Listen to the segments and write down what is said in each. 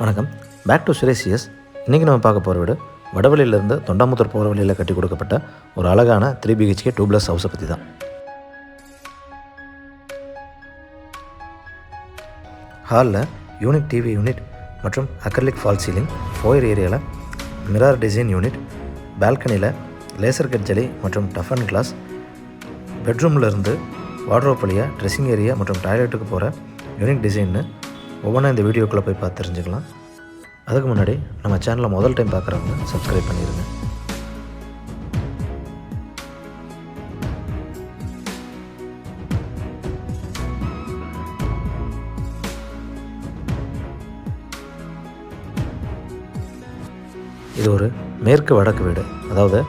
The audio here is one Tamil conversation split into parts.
வணக்கம். பேக் டு சுரேஷியஸ். இன்றைக்கி நம்ம பார்க்க போகிற வீடு வடவள்ளியிலேருந்து தொண்டாமுத்தூர் போகிற வழியில் கட்டி கொடுக்கப்பட்ட ஒரு அழகான 3 BHK 2+ ஹவுஸை பற்றி தான். ஹாலில் யூனிக் டிவி யூனிட் மற்றும் அக்ரிலிக் ஃபால் சீலிங், ஃபோயர் ஏரியாவில் மிரர் டிசைன் யூனிட், பால்கனியில் லேசர் கட் ஜலி மற்றும் டஃப் அண்ட் கிளாஸ், பெட்ரூமில் இருந்து வார்ட்ரோப் வழியாக ட்ரெஸ்ஸிங் ஏரியா மற்றும் டாய்லெட்டுக்கு போகிற யூனிக் டிசைன்னு ஒவ்வொன்றா இந்த வீடியோக்குள்ளே போய் பார்த்து தெரிஞ்சுக்கலாம். அதுக்கு முன்னாடி நம்ம சேனலை முதல் டைம் பார்க்குறவங்க சப்ஸ்கிரைப் பண்ணிடுங்க. இது ஒரு மேற்கு வடக்கு வீடு, அதாவது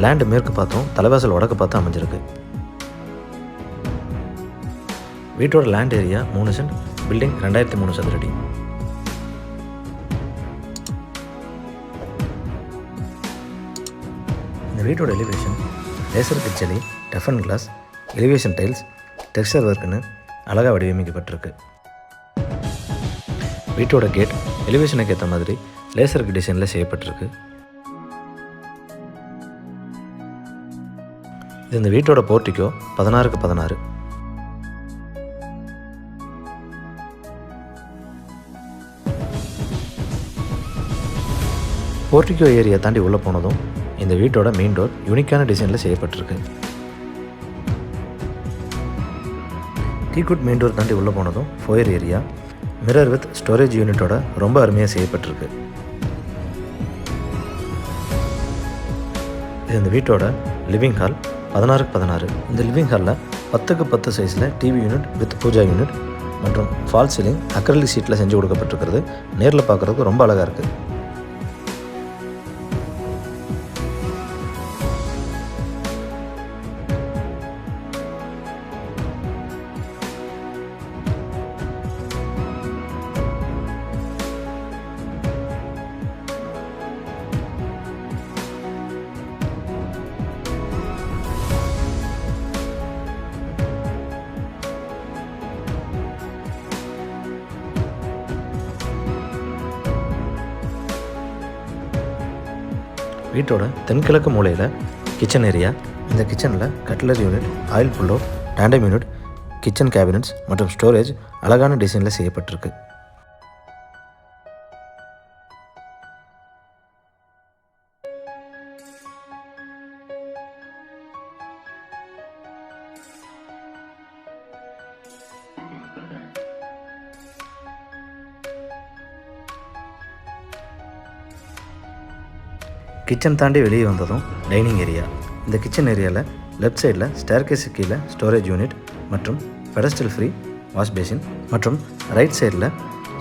லேண்டு மேற்கு பார்த்தும் தலைவாசல் வடக்கு பார்த்து அமைஞ்சிருக்கு. வீட்டோட லேண்ட் ஏரியா 3 சென்ட், பில்டிங் 2003 சதுரடி. இந்த வீட்டோட elevation laser cut jali, tough and glass, elevation tiles, texture ஒர்க்குன்னு அழகாக வடிவமைக்கப்பட்டிருக்கு. வீட்டோட கேட் எலிவேஷனுக்கு ஏற்ற மாதிரி லேசர் கட் டிசைனில் செய்யப்பட்டிருக்கு. இது இந்த வீட்டோட போர்ட்டிக்கோ 16x16. போர்ட்டிகோ ஏரியா தாண்டி உள்ளே போனதும் இந்த வீட்டோட மெயின் டோர் யூனிக்கான டிசைனில் செய்யப்பட்டிருக்கு. டீக்குட் மெயின் டோர் தாண்டி உள்ளே போனதும் foyer area mirror with storage யூனிட்டோட ரொம்ப அருமையாக செய்யப்பட்டிருக்கு. இது இந்த வீட்டோட லிவிங் ஹால் 16x16. இந்த லிவிங் ஹாலில் 10x10 சைஸில் TV unit with puja unit மற்றும் ஃபால் சீலிங் அக்ரிலிக் ஷீட்டில் செஞ்சு கொடுக்கப்பட்டிருக்கிறது நேரில் பார்க்குறதுக்கு ரொம்ப அழகாக இருக்குது. வீட்டோட தென்கிழக்கு மூலையில் கிச்சன் ஏரியா. இந்த கிச்சனில் cutlery unit, oil pullout, tandem unit, kitchen cabinets மற்றும் ஸ்டோரேஜ் அழகான டிசைனில் செய்யப்பட்டிருக்கு. கிச்சன் தாண்டி வெளியே வந்ததும் டைனிங் ஏரியா. இந்த கிச்சன் ஏரியாவில் லெஃப்ட் சைடில் ஸ்டேர்கேஸு கீழே ஸ்டோரேஜ் யூனிட் மற்றும் பெடஸ்டல் ஃப்ரீ வாஷ் பேசின் மற்றும் ரைட் சைடில்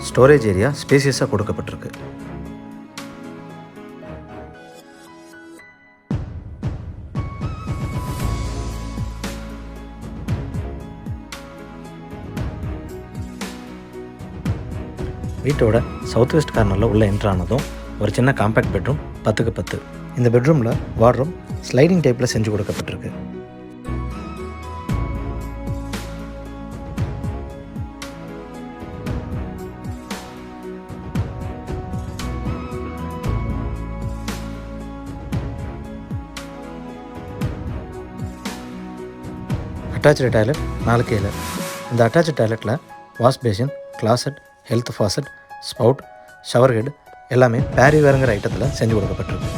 ஸ்டோரேஜ் ஏரியா ஸ்பேசியஸாக கொடுக்கப்பட்டிருக்கு. வீட்டோட சவுத் வெஸ்ட் கார்னரில் உள்ள என்ட்ரானதும் ஒரு சின்ன காம்பேக்ட் பெட்ரூம் 10x10. இந்த பெட்ரூமில் வார்ட்ரோப் ஸ்லைடிங் டைப்பில் செஞ்சு கொடுக்கப்பட்டிருக்கு. Attached toilet 4K. இந்த அட்டாச்சு டாய்லெட்டில் wash basin, closet, health faucet, spout, shower head எல்லாமே பேரி வேறுங்கிற ஐட்டத்தில் செஞ்சு கொடுக்கப்பட்டிருக்கு.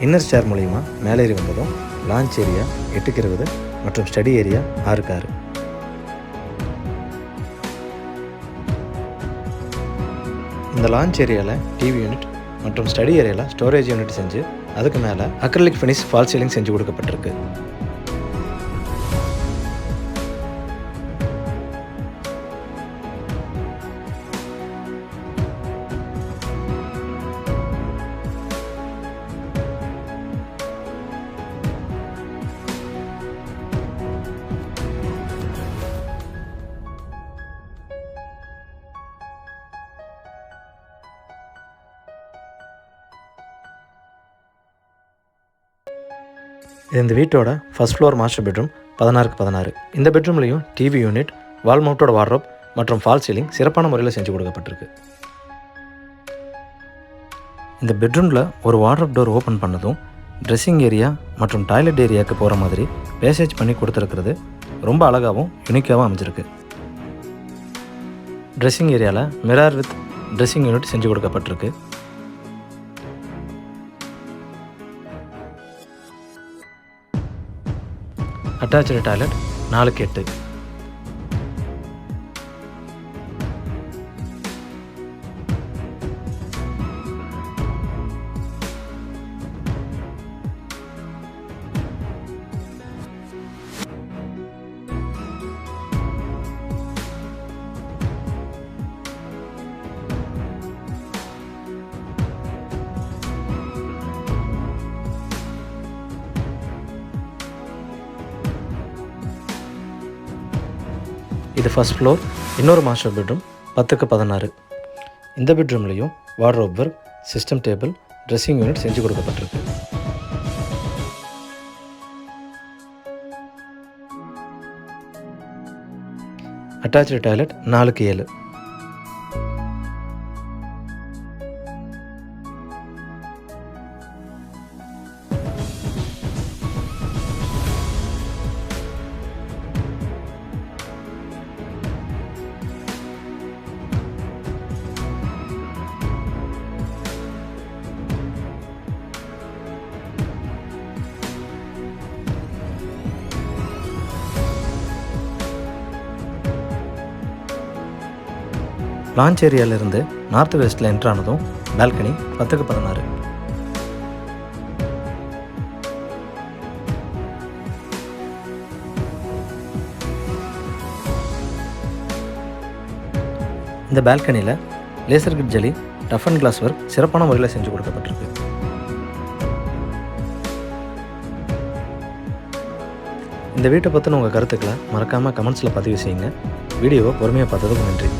இன்னர் ஸ்டேர் மூலிமா மேலேறி வந்ததும் லான்ச் ஏரியா 8x20 மற்றும் ஸ்டடி ஏரியா 6x6. இந்த லான்ச் ஏரியாவில் டிவி யூனிட் மற்றும் ஸ்டடி ஏரியாவில் ஸ்டோரேஜ் யூனிட் செஞ்சு அதுக்கு மேலே அக்ரிலிக் ஃபினிஷ் ஃபால் சீலிங் செஞ்சு கொடுக்கப்பட்டிருக்கு. இது இந்த வீட்டோட first floor master bedroom 16x16. இந்த பெட்ரூம்லேயும் டிவி யூனிட், வால் மவுண்டோட வார்ட்ரோப் மற்றும் ஃபால் சீலிங் சிறப்பான முறையில் செஞ்சு கொடுக்கப்பட்டிருக்கு. இந்த பெட்ரூமில் ஒரு வார்ட்ரோப் டோர் ஓப்பன் பண்ணதும் ட்ரெஸ்ஸிங் ஏரியா மற்றும் டாய்லெட் ஏரியாவுக்கு போகிற மாதிரி பேசேஜ் பண்ணி கொடுத்துருக்கிறது ரொம்ப அழகாகவும் யூனிக்காகவும் அமைஞ்சிருக்கு. ட்ரெஸ்ஸிங் ஏரியாவில் மிரர் வித் ட்ரெஸ்ஸிங் யூனிட் செஞ்சு கொடுக்கப்பட்டிருக்கு. Attached toilet 4x8. இது ஃபர்ஸ்ட் ஃப்ளோர், இன்னொரு மாஸ்டர் பெட்ரூம் 10x16. இந்த பெட்ரூம்லேயும் wardrobe work, system table, dressing unit செஞ்சு கொடுக்கப்பட்டிருக்கு. Attached toilet 4x7. லான்ச் ஏரியாவிலிருந்து நார்த் வெஸ்ட்டில் என்ட்ரானதும் பால்கனி 10x16. இந்த பால்கனியில் laser cut jali, tough and glass work சிறப்பான முறையில் செஞ்சு கொடுக்கப்பட்டிருக்கு. இந்த வீட்டை பற்றின உங்கள் கருத்துக்களை மறக்காமல் கமெண்ட்ஸில் பதிவு செய்யுங்க. வீடியோவை பொறுமையாக பார்த்ததுக்கு நன்றி.